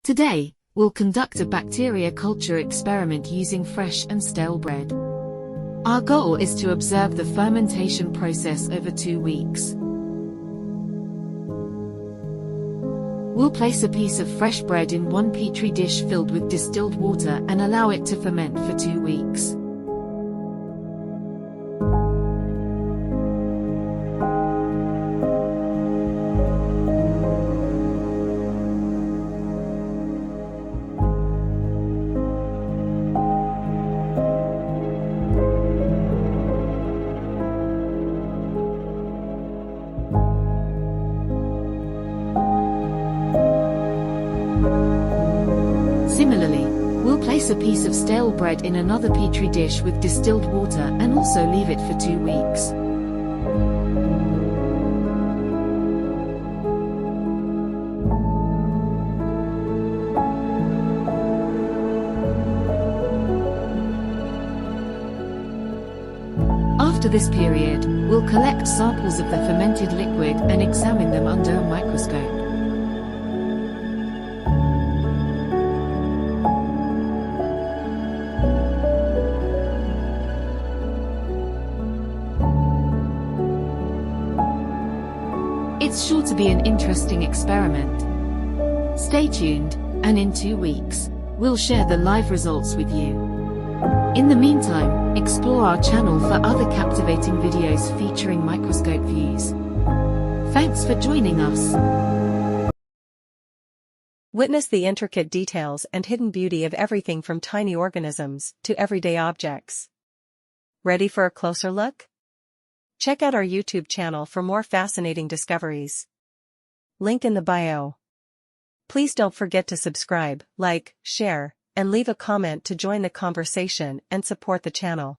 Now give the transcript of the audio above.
Today, we'll conduct a bacteria culture experiment using fresh and stale bread. Our goal is to observe the fermentation process over 2 weeks. We'll place a piece of fresh bread in one Petri dish filled with distilled water and allow it to ferment for 2 weeks. Similarly, we'll place a piece of stale bread in another Petri dish with distilled water and also leave it for 2 weeks. After this period, we'll collect samples of the fermented liquid and examine them under a microscope. It's sure to be an interesting experiment. Stay tuned, and in 2 weeks, we'll share the live results with you. In the meantime, explore our channel for other captivating videos featuring microscope views. Thanks for joining us. Witness the intricate details and hidden beauty of everything from tiny organisms to everyday objects. Ready for a closer look? Check out our YouTube channel for more fascinating discoveries. Link in the bio. Please don't forget to subscribe, like, share, and leave a comment to join the conversation and support the channel.